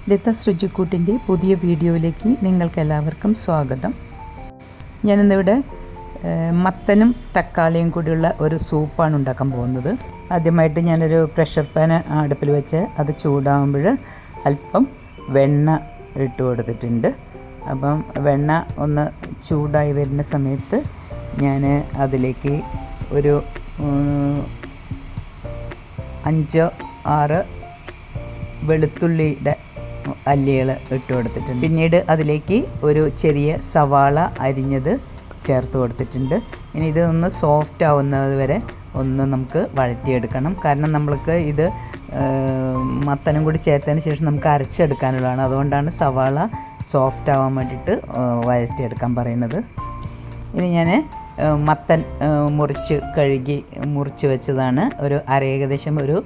ലതാസ് രുചിക്കൂട്ടിൻ്റെ പുതിയ വീഡിയോയിലേക്ക് നിങ്ങൾക്കെല്ലാവർക്കും സ്വാഗതം. ഞാനിന്നിവിടെ മത്തനും തക്കാളിയും കൂടിയുള്ള ഒരു സൂപ്പാണ് ഉണ്ടാക്കാൻ പോകുന്നത്. ആദ്യമായിട്ട് ഞാനൊരു പ്രഷർ പാൻ അടുപ്പിൽ വെച്ച് അത് ചൂടാകുമ്പോൾ അല്പം വെണ്ണ ഇട്ട് കൊടുത്തിട്ടുണ്ട്. അപ്പം വെണ്ണ ഒന്ന് ചൂടായി വരുന്ന സമയത്ത് ഞാൻ അതിലേക്ക് ഒരു 5-6 വെളുത്തുള്ളിയുടെ അല്ലികൾ ഇട്ട് കൊടുത്തിട്ടുണ്ട്. പിന്നീട് അതിലേക്ക് ഒരു ചെറിയ സവാള അരിഞ്ഞത് ചേർത്ത് കൊടുത്തിട്ടുണ്ട്. ഇനി ഇതൊന്ന് സോഫ്റ്റ് ആവുന്നത് വരെ ഒന്ന് നമുക്ക് വഴറ്റിയെടുക്കണം. കാരണം നമ്മൾക്ക് ഇത് മത്തനും കൂടി ചേർത്തതിന് ശേഷം നമുക്ക് അരച്ചെടുക്കാനുള്ളതാണ്. അതുകൊണ്ടാണ് സവാള സോഫ്റ്റ് ആവാൻ വേണ്ടിയിട്ട് വഴറ്റിയെടുക്കാൻ പറയുന്നത്. ഇനി ഞാൻ മത്തൻ കഴുകി മുറിച്ച് വെച്ചതാണ്. ഏകദേശം ഒരു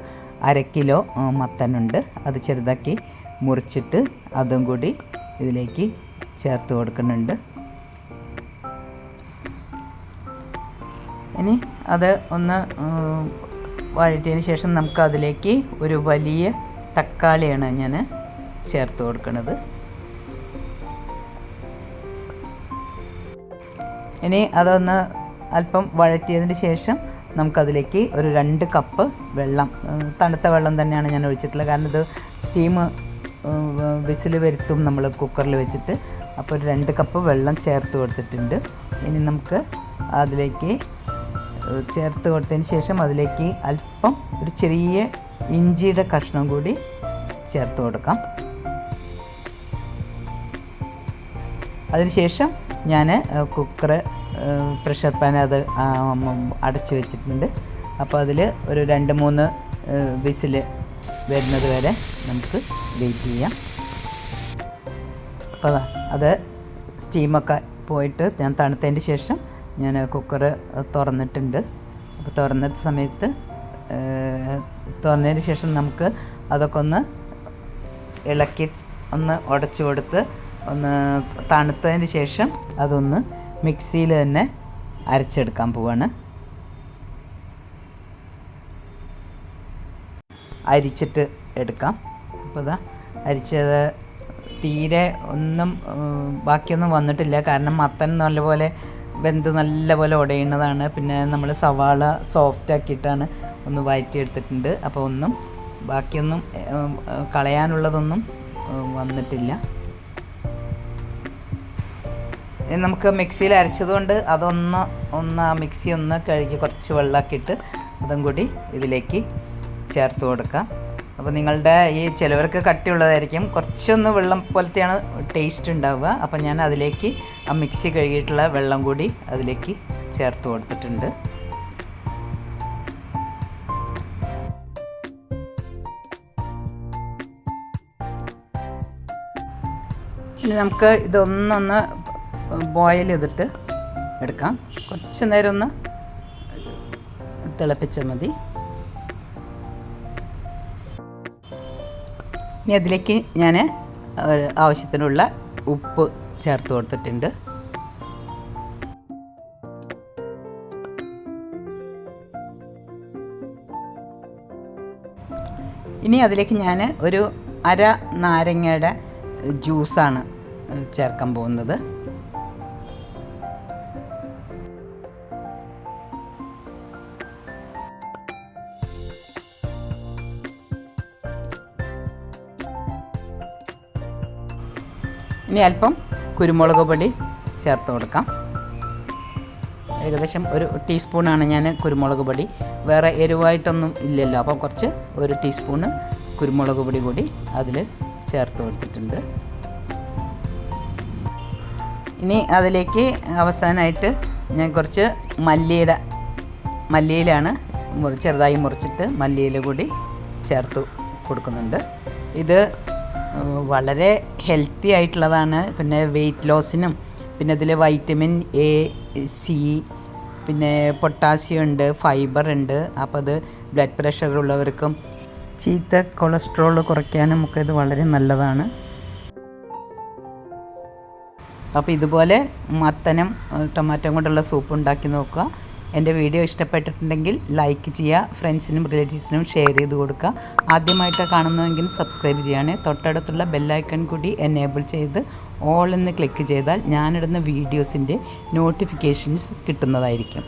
1/2 കിലോ മത്തനുണ്ട്. അത് ചെറുതാക്കി മുറിച്ചിട്ട് അതും കൂടി ഇതിലേക്ക് ചേർത്ത് കൊടുക്കുന്നുണ്ട്. ഇനി അത് ഒന്ന് വഴറ്റിയതിന് ശേഷം നമുക്ക് അതിലേക്ക് ഒരു വലിയ തക്കാളിയാണ് ഞാൻ ചേർത്ത് കൊടുക്കുന്നത്. ഇനി അതൊന്ന് അല്പം വഴറ്റിയതിന് ശേഷം നമുക്കതിലേക്ക് ഒരു 2 കപ്പ് വെള്ളം, തണുത്ത വെള്ളം തന്നെയാണ് ഞാൻ ഒഴിച്ചിട്ടുള്ളത്. കാരണം ഇത് സ്റ്റീം വിസിൽ വരുത്തും നമ്മൾ കുക്കറിൽ വെച്ചിട്ട്. അപ്പോൾ ഒരു 2 കപ്പ് വെള്ളം ചേർത്ത് കൊടുത്തിട്ടുണ്ട്. ഇനി നമുക്ക് അതിലേക്ക് ചേർത്ത് കൊടുത്തതിന് ശേഷം അതിലേക്ക് അല്പം ഒരു ചെറിയ ഇഞ്ചിയുടെ കഷ്ണം കൂടി ചേർത്ത് കൊടുക്കാം. അതിനുശേഷം ഞാൻ പ്രഷർ പാൻ അത് അടച്ചു വെച്ചിട്ടുണ്ട്. അപ്പോൾ അതിൽ ഒരു 2-3 വിസിൽ വരുന്നത് വരെ നമുക്ക് വെയിറ്റ് ചെയ്യാം. അപ്പോൾ അത് സ്റ്റീമൊക്കെ പോയിട്ട് ഞാൻ തണുത്തതിന് ശേഷം ഞാൻ കുക്കർ തുറന്നിട്ടുണ്ട്. അപ്പോൾ തുറന്നതിന് ശേഷം നമുക്ക് അതൊക്കെ ഒന്ന് ഇളക്കി ഒന്ന് ഉടച്ചു കൊടുത്ത് ഒന്ന് തണുത്തതിന് ശേഷം അതൊന്ന് മിക്സിയിൽ തന്നെ അരച്ചെടുക്കാൻ പോവാണ്. അരിച്ചിട്ട് എടുക്കാം. അപ്പോൾ ഇതാ അരിച്ചത് തീരെ ഒന്നും ബാക്കിയൊന്നും വന്നിട്ടില്ല. കാരണം മത്തൻ നല്ലപോലെ വെന്ത് നല്ലപോലെ ഉടയുന്നതാണ്. പിന്നെ നമ്മൾ സവാള സോഫ്റ്റ് ആക്കിയിട്ടാണ് ഒന്ന് വഴറ്റിയെടുത്തിട്ടുണ്ട്. അപ്പോൾ ബാക്കിയൊന്നും കളയാനുള്ളതൊന്നും വന്നിട്ടില്ല. ഇനി നമുക്ക് മിക്സിയിൽ അരച്ചതുകൊണ്ട് ആ മിക്സി ഒന്ന് കഴുകി കുറച്ച് വെള്ളമാക്കിയിട്ട് അതും കൂടി ഇതിലേക്ക് ചേർത്ത് കൊടുക്കാം. അപ്പോൾ നിങ്ങളുടെ ചിലവർക്ക് കട്ടിയുള്ളതായിരിക്കും, കുറച്ചൊന്ന് വെള്ളം പോലത്തെയാണ് ടേസ്റ്റ് ഉണ്ടാവുക. അപ്പോൾ ഞാൻ അതിലേക്ക് ആ മിക്സി കഴുകിയിട്ടുള്ള വെള്ളം കൂടി അതിലേക്ക് ചേർത്ത് കൊടുത്തിട്ടുണ്ട്. ഇനി നമുക്ക് ഇതൊന്നൊന്ന് ബോയിൽ ചെയ്തിട്ട് എടുക്കാം. കുറച്ച് നേരം ഒന്ന് തിളപ്പിച്ചാൽ മതി. ഇനി അതിലേക്ക് ഞാൻ ആവശ്യത്തിനുള്ള ഉപ്പ് ചേർത്ത് കൊടുത്തിട്ടുണ്ട്. ഇനി അതിലേക്ക് ഞാൻ ഒരു 1/2 നാരങ്ങയുടെ ജ്യൂസാണ് ചേർക്കാൻ പോകുന്നത്. ഇനി അല്പം കുരുമുളക് പൊടി ചേർത്ത് കൊടുക്കാം. ഏകദേശം 1 ടീസ്പൂണാണ് ഞാൻ കുരുമുളക് പൊടി. വേറെ എരിവായിട്ടൊന്നും ഇല്ലല്ലോ. അപ്പോൾ കുറച്ച് 1 ടീസ്പൂണ് കുരുമുളക് പൊടി കൂടി അതിൽ ചേർത്ത് കൊടുത്തിട്ടുണ്ട്. ഇനി അതിലേക്ക് അവസാനമായിട്ട് ഞാൻ കുറച്ച് മല്ലിയിലാണ് ചെറുതായി മുറിച്ചിട്ട് മല്ലിയില കൂടി ചേർത്ത് കൊടുക്കുന്നുണ്ട്. ഇത് വളരെ ഹെൽത്തി ആയിട്ടുള്ളതാണ്. പിന്നെ വെയിറ്റ് ലോസിനും, പിന്നെ ഇതിൽ വൈറ്റമിൻ എ, സി, പിന്നെ പൊട്ടാസ്യം ഉണ്ട്, ഫൈബർ ഉണ്ട്. അപ്പോൾ അത് ബ്ലഡ് പ്രഷർ ഉള്ളവർക്കും ചീത്ത കൊളസ്ട്രോൾ കുറയ്ക്കാനും ഒക്കെ ഇത് വളരെ നല്ലതാണ്. അപ്പോൾ ഇതുപോലെ മത്തനും ടൊമാറ്റോ കൊണ്ടുള്ള സൂപ്പ് ഉണ്ടാക്കി നോക്കുക. എൻ്റെ വീഡിയോ ഇഷ്ടപ്പെട്ടിട്ടുണ്ടെങ്കിൽ ലൈക്ക് ചെയ്യുക, ഫ്രണ്ട്സിനും റിലേറ്റീവ്സിനും ഷെയർ ചെയ്ത് കൊടുക്കുക. ആദ്യമായിട്ടാണ് കാണുന്നതെങ്കിൽ സബ്സ്ക്രൈബ് ചെയ്യണേ. തൊട്ടടുത്തുള്ള ബെല്ലൈക്കൺ കൂടി എനേബിൾ ചെയ്ത് ഓൾ എന്ന് ക്ലിക്ക് ചെയ്താൽ ഞാനിടുന്ന വീഡിയോസിൻ്റെ നോട്ടിഫിക്കേഷൻസ് കിട്ടുന്നതായിരിക്കും.